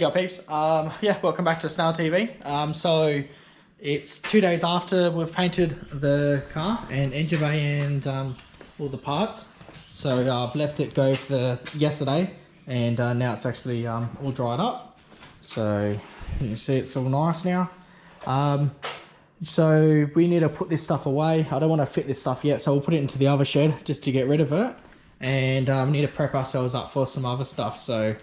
you go, peeps? Yeah, welcome back to Snail TV. So it's 2 days after we've painted the car and engine bay and all the parts. So I've left it go for yesterday, and now it's actually all dried up. So you can see it's all nice now. So we need to put this stuff away. I don't want to fit this stuff yet, so we'll put it into the other shed just to get rid of it. And we need to prep ourselves up for some other stuff. So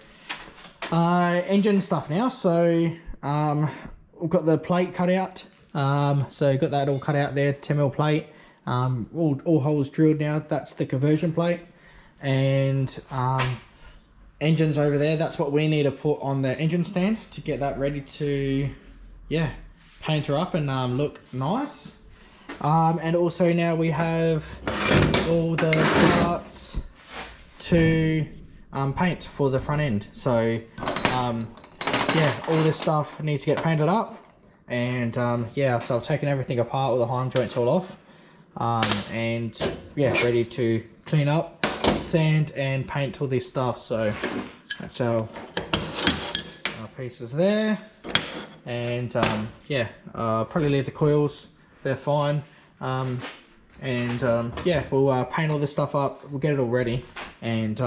engine stuff now. So we've got the plate cut out. So got that all cut out there, 10mm plate. All holes drilled now. That's the conversion plate. And engines over there. That's what we need to put on the engine stand to get that ready to, yeah, paint her up and look nice. And also now we have all the parts to paint for the front end. So yeah, all this stuff needs to get painted up. And yeah, so I've taken everything apart, all the heim joints all off, and yeah, ready to clean up, sand and paint all this stuff. So that's our pieces there. And yeah, probably leave the coils, they're fine. And yeah, we'll paint all this stuff up, we'll get it all ready. And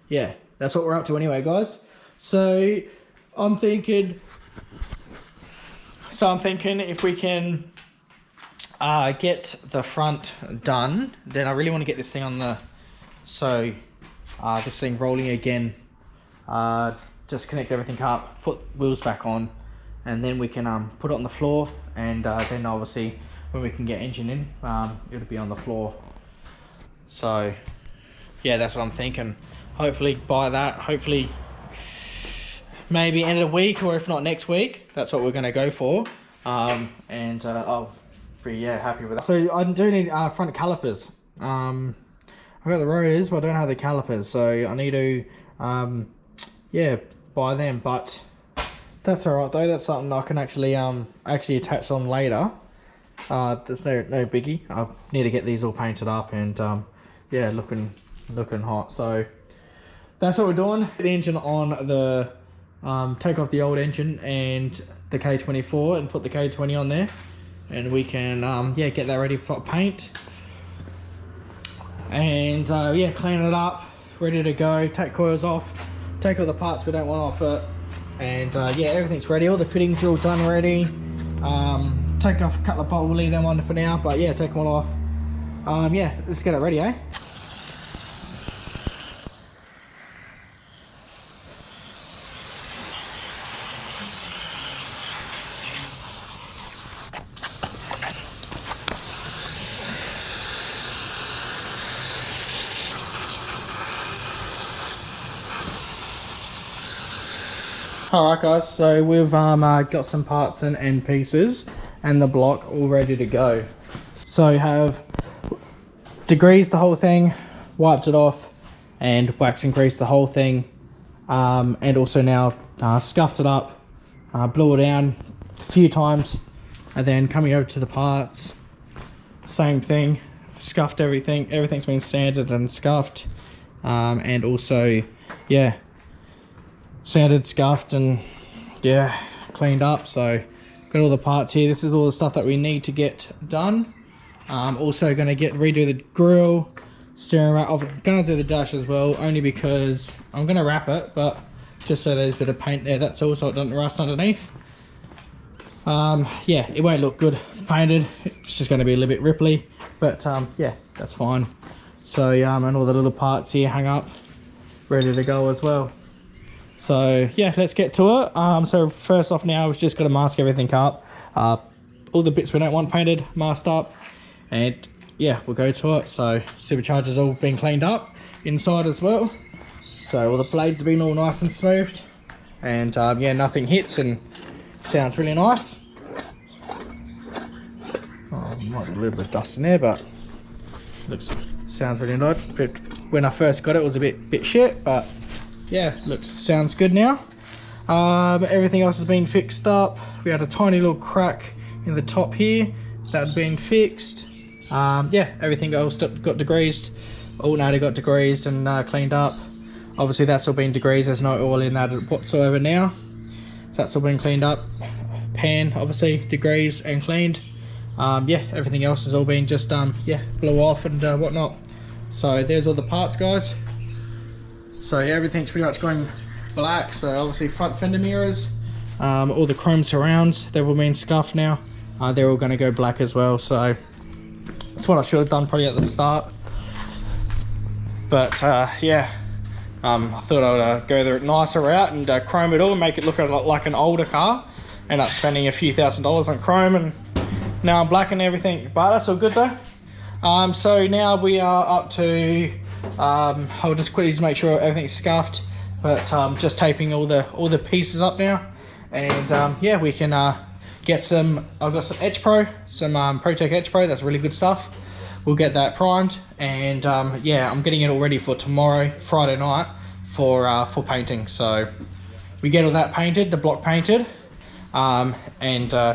yeah, that's what we're up to anyway, guys. So I'm thinking if we can get the front done, then I really want to get this thing on the, so this thing rolling again, just connect everything up, put wheels back on, and then we can put it on the floor. And then obviously when we can get engine in, it'll be on the floor. So yeah, that's what I'm thinking. Hopefully by that, hopefully maybe end of the week, or if not next week, that's what we're going to go for. And I'll be, yeah, happy with that. So I do need front calipers. I've got the rotors, but I don't have the calipers, so I need to yeah, buy them. But that's all right though, that's something I can actually attach on later. There's no biggie. I need to get these all painted up and yeah, looking hot. So that's what we're doing. The engine on the take off the old engine and the K24 and put the K20 on there, and we can yeah, get that ready for paint. And yeah, clean it up, ready to go. Take coils off, take all the parts we don't want off it, and yeah, everything's ready. All the fittings are all done already. Take off a couple of bolts, we'll leave them on for now, but yeah, take them all off. Yeah, let's get it ready, eh? Alright guys, so we've got some parts and end pieces and the block all ready to go. So have degreased the whole thing, wiped it off, and wax and greased the whole thing, and also now scuffed it up, blew it down a few times, and then coming over to the parts, same thing, scuffed everything. Everything's been sanded and scuffed, and also yeah, sanded, scuffed, and yeah, cleaned up. So got all the parts here. This is all the stuff that we need to get done. Also going to redo the grille, steering rack. I'm going to do the dash as well, only because I'm going to wrap it, but just so there's a bit of paint there, that's all, so it doesn't rust underneath. Yeah, it won't look good painted, it's just going to be a little bit ripply, but yeah, that's fine. So and all the little parts here hang up, ready to go as well. So yeah, let's get to it. So first off now, we've just got to mask everything up. All the bits we don't want painted, masked up, and yeah, we'll go to it. So supercharger's all been cleaned up inside as well. So all the blades have been all nice and smoothed, and yeah, nothing hits and sounds really nice. Oh, might be a little bit of dust in there, but sounds really nice. But when I first got it, it was a bit shit, but yeah, sounds good now. Everything else has been fixed up. We had a tiny little crack in the top here that had been fixed. Yeah, everything else got degreased. Alternator got degreased and cleaned up. Obviously that's all been degreased, there's no oil in that whatsoever now. So that's all been cleaned up. Pan obviously degreased and cleaned. Yeah, everything else has all been just yeah, blew off and whatnot. So there's all the parts, guys. So yeah, everything's pretty much going black. So obviously front fender mirrors, all the chrome surrounds, they've all been scuffed now. They're all going to go black as well. So that's what I should have done probably at the start. But yeah, I thought I would go the nicer route and chrome it all and make it look a lot like an older car. End up spending a few $1000s on chrome, and now I'm black and everything, but that's all good though. So now we are up to, I'll just quickly make sure everything's scuffed, but just taping all the pieces up now. And yeah, we can get some, I've got some Etch Pro, some ProTech Etch Pro, that's really good stuff. We'll get that primed, and yeah, I'm getting it all ready for tomorrow, Friday night, for painting. So we get all that painted, the block painted, and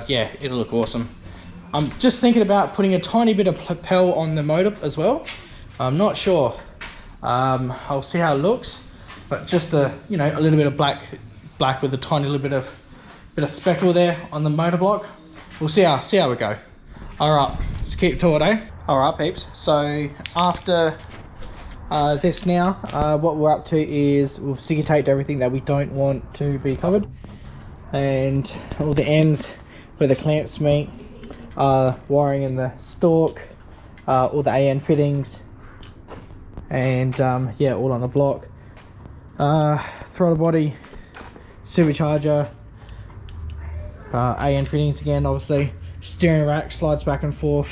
yeah, it'll look awesome. I'm just thinking about putting a tiny bit of lapel on the motor as well. I'm not sure. I'll see how it looks, but just you know, a little bit of black with a tiny little bit of speckle there on the motor block. We'll see how we go. All right, let's keep to it, eh? All right, peeps. So after this now, what we're up to is we've sticky taped everything that we don't want to be covered, and all the ends where the clamps meet, wiring in the stalk, all the AN fittings, and yeah, all on the block. Throttle body, supercharger, AN fittings again, obviously. Steering rack slides back and forth,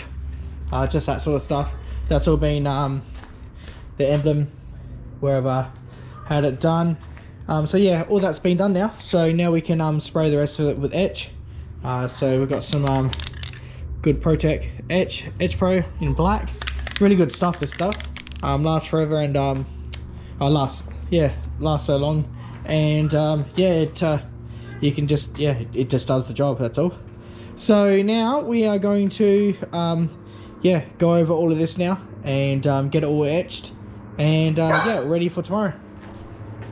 just that sort of stuff. That's all been the emblem where I've had it done. So yeah, all that's been done now. So now we can spray the rest of it with etch. So we've got some good ProTech Etch Pro in black. Really good stuff, this stuff. Lasts forever, and lasts so long. And yeah, you can just, yeah, it just does the job, that's all. So now we are going to yeah, go over all of this now and get it all etched, and yeah, ready for tomorrow.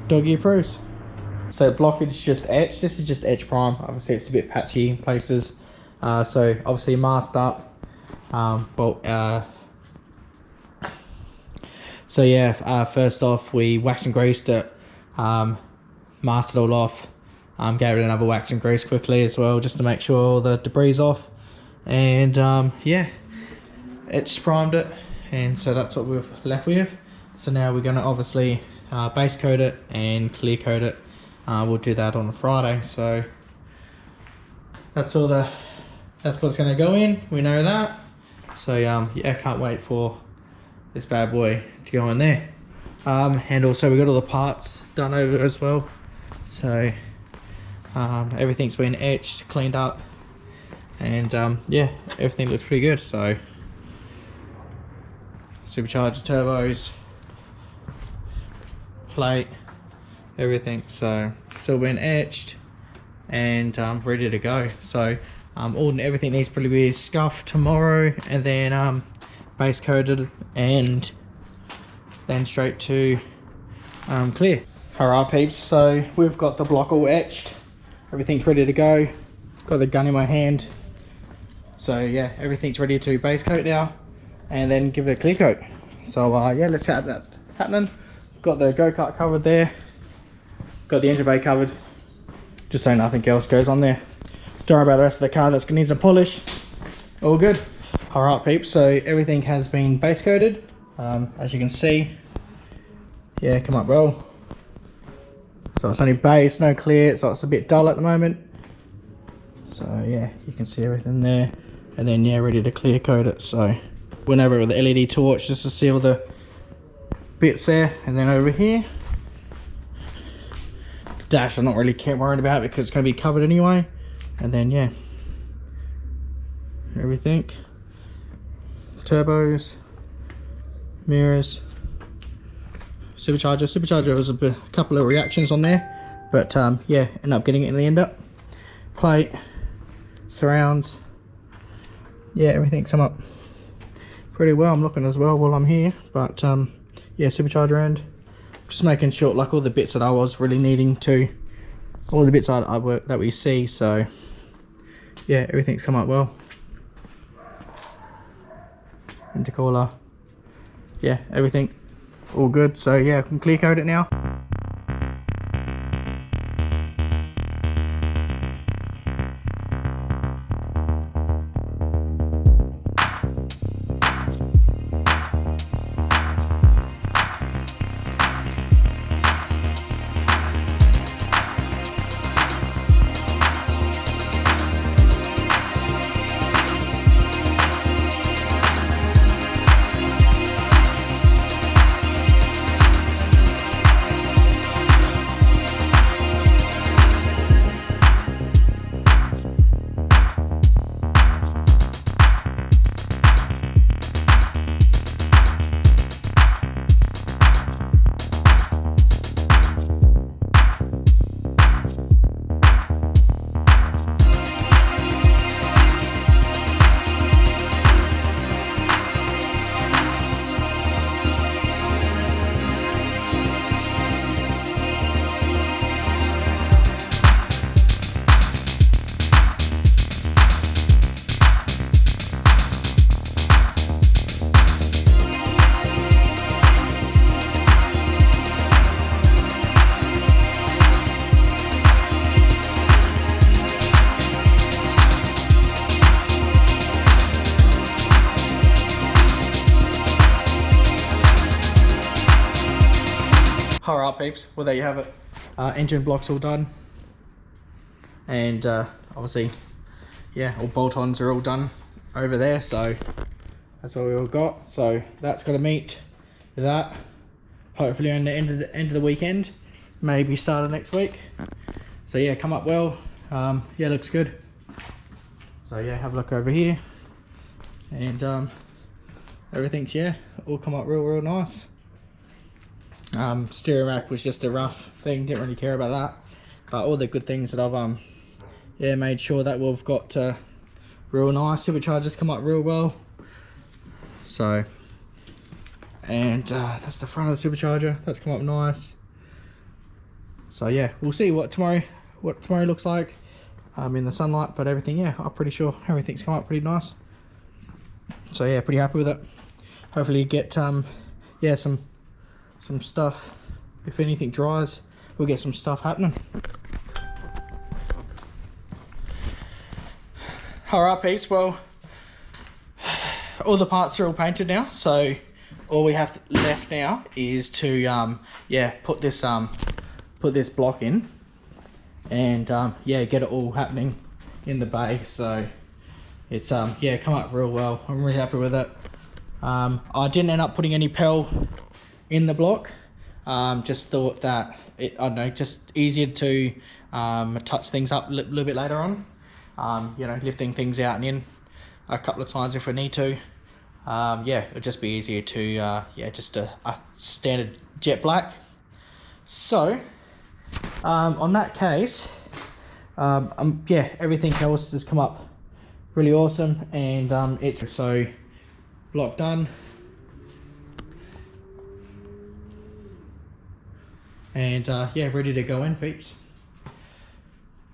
Doggy approves. So blockage just etched. This is just etch prime. Obviously it's a bit patchy in places, so obviously masked up. So yeah, first off we waxed and greased it, masked it all off, gave it another wax and grease quickly as well, just to make sure all the debris is off, and yeah, etched primed it, and so that's what we've left with. So now we're going to obviously base coat it and clear coat it. We'll do that on a Friday. So that's what's going to go in, we know that. So yeah, can't wait for this bad boy to go in there. And also we got all the parts done over as well. So everything's been etched, cleaned up, and yeah, everything looks pretty good. So supercharger, turbos, plate, everything. So it's all been etched and ready to go. So everything needs to be scuffed tomorrow, and then base coated, and then straight to clear. Alright peeps, so we've got the block all etched, everything's ready to go. Got the gun in my hand, so yeah, everything's ready to base coat now and then give it a clear coat. So yeah, let's have that happening. Got the go-kart covered there, got the engine bay covered, just so nothing else goes on there. Don't worry about the rest of the car, that's gonna need some polish. All good. Alright peeps, so everything has been base coated, as you can see. Yeah, come up, roll. So it's only base, no clear, so it's a bit dull at the moment. So yeah, you can see everything there, and then yeah, ready to clear coat it. So went over it with the LED torch just to see all the bits there, and then over here, the dash I'm not really worried about because it's going to be covered anyway. And then yeah, everything, turbos, mirrors, supercharger was a couple of reactions on there, but yeah, end up getting it in the end up. Plate, surrounds, yeah, everything's come up pretty well. I'm looking as well while I'm here, but yeah, supercharger end, just making sure like all the bits that I was really needing to all the bits that we see. So yeah, everything's come up well. Intercooler, yeah, everything all good. So yeah, I can clear code it now. Alright peeps, well there you have it. Engine block's all done, and obviously, yeah, all bolt-ons are all done over there, so that's what we all got. So that's got to meet that hopefully on the end of the weekend, maybe start of next week. So yeah, come up well. Yeah, looks good. So yeah, have a look over here, and everything's, yeah, all come up real nice. Steering rack was just a rough thing, didn't really care about that, but all the good things that I've yeah, made sure that we've got real nice. Superchargers come up real well. So, and that's the front of the supercharger, that's come up nice. So yeah, we'll see what tomorrow looks like in the sunlight, but everything, yeah, I'm pretty sure everything's come up pretty nice. So yeah, pretty happy with it. Hopefully get yeah, some stuff, if anything dries, we'll get some stuff happening. Alright peeps, well, all the parts are all painted now, so all we have left now is to yeah, put this block in, and yeah, get it all happening in the bay. So it's yeah, come up real well. I'm really happy with it. I didn't end up putting any PEL in the block. Just thought that I don't know, just easier to touch things up a little bit later on. You know, lifting things out and in a couple of times if we need to. Yeah, it'd just be easier to yeah, just a standard jet black. So on that case, yeah, everything else has come up really awesome, and it's so block done. And yeah, ready to go in, peeps.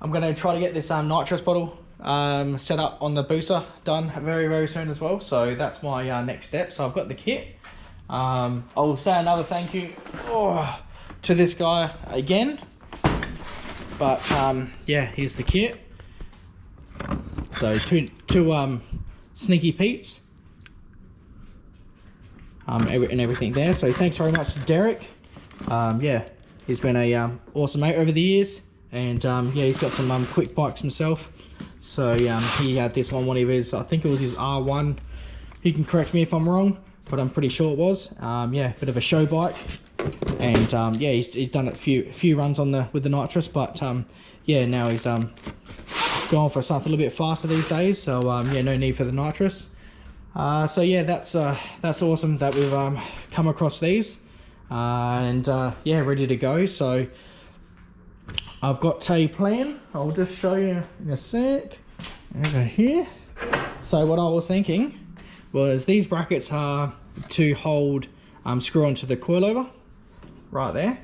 I'm going to try to get this nitrous bottle set up on the booster done very soon as well. So that's my next step. So I've got the kit. I'll say another thank you to this guy again. But yeah, here's the kit. So two Sneaky Pete's and everything there. So thanks very much to Derek. Yeah, he's been a awesome mate over the years, and yeah, he's got some quick bikes himself. So he had this one of his, I think it was his R1. He can correct me if I'm wrong, but I'm pretty sure it was. Yeah, bit of a show bike, and yeah, he's done a few runs on with the nitrous, but yeah, now he's going for something a little bit faster these days. So yeah, no need for the nitrous. So yeah, that's awesome that we've come across these. And yeah, ready to go. So I've got a plan. I'll just show you in a sec. Over here. So what I was thinking was these brackets are to hold screw onto the coilover right there,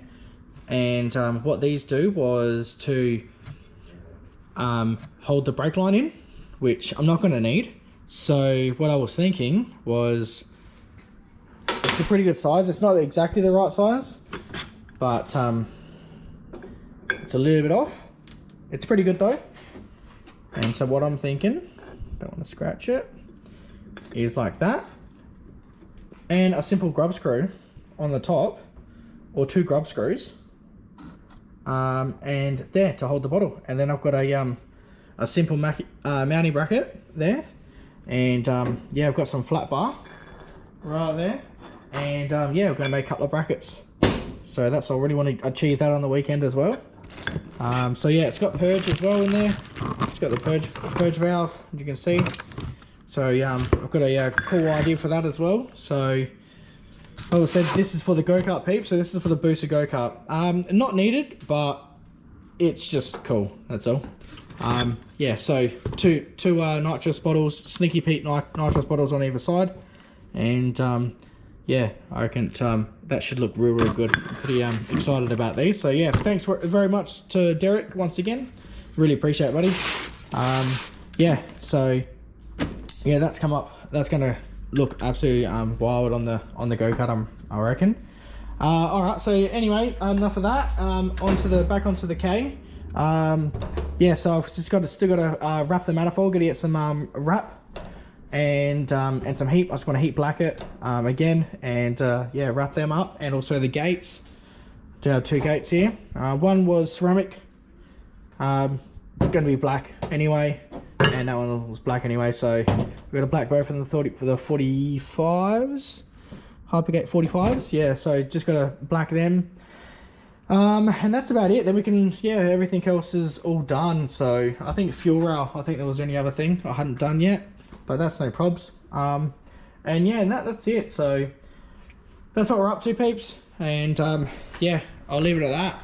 And what these do was to hold the brake line in, which I'm not going to need. So what I was thinking was, it's a pretty good size. It's not exactly the right size, but it's a little bit off. It's pretty good though. And so what I'm thinking, don't want to scratch it, is like that. And a simple grub screw on the top, or 2 grub screws, and there to hold the bottle. And then I've got a simple mounting bracket there, and yeah, I've got some flat bar right there, and yeah, we're going to make a couple of brackets. So that's all. I really want to achieve that on the weekend as well. So yeah, it's got purge as well in there. It's got the purge valve, as you can see. So I've got a cool idea for that as well. So like I said, this is for the go-kart peeps. So this is for the booster go-kart. Not needed, but it's just cool. That's all. Yeah, so two nitrous bottles, Sneaky Pete nitrous bottles on either side, and yeah, I reckon that should look real good. I'm pretty excited about these. So yeah, thanks very much to Derek once again. Really appreciate it, buddy. Yeah, so yeah, that's come up. That's gonna look absolutely wild on the go-kart, I reckon. All right, so anyway, enough of that. Back onto the K. Yeah, so I've just still got to wrap the manifold. Got to get some wrap and some heat. I just want to heat black it again, and yeah, wrap them up. And also the gates. Do have 2 gates here. One was ceramic. It's going to be black anyway, and that one was black anyway. So we've got a black both for the 45s, Hypergate 45s. Yeah, so just got to black them. And that's about it. Then we can, yeah, everything else is all done. So I think fuel rail, I think there was any other thing I hadn't done yet, but that's no probs. And yeah, that's it. So that's what we're up to, peeps. And yeah, I'll leave it at that.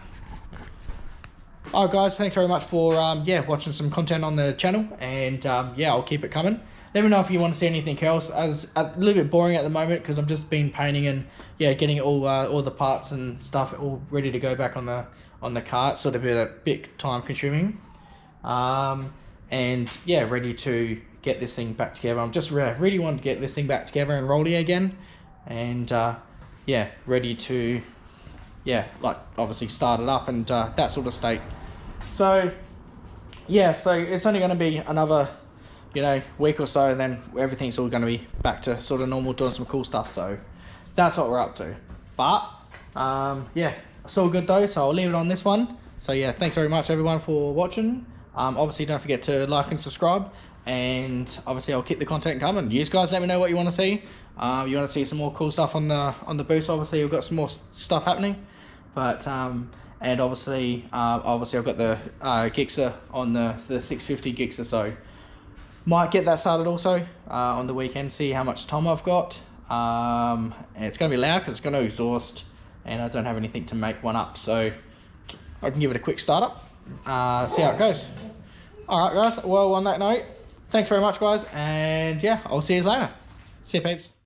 Alright guys, thanks very much for yeah, watching some content on the channel, and yeah, I'll keep it coming. Let me know if you want to see anything else. As a little bit boring at the moment because I've just been painting and yeah, getting all the parts and stuff all ready to go back on the cart. Sort of a bit time consuming, and yeah, ready to get this thing back together. I'm just really want to get this thing back together and rolling again, and yeah, ready to like obviously start it up and that sort of state. So yeah, so it's only going to be another, you know, week or so, and then everything's all going to be back to sort of normal, doing some cool stuff. So that's what we're up to. But yeah, it's all good though, so I'll leave it on this one. So yeah, thanks very much everyone for watching. Obviously don't forget to like and subscribe, and obviously I'll keep the content coming. You guys let me know what you want to see. You want to see some more cool stuff on the boost. Obviously we've got some more stuff happening, but and obviously I've got the Gixxer on the 650 Gixxer, so might get that started also on the weekend, see how much time I've got. And it's going to be loud because it's going to exhaust, and I don't have anything to make one up, so I can give it a quick startup, see how it goes. Alright guys, well on that note, thanks very much guys, and yeah, I'll see you later. See you peeps.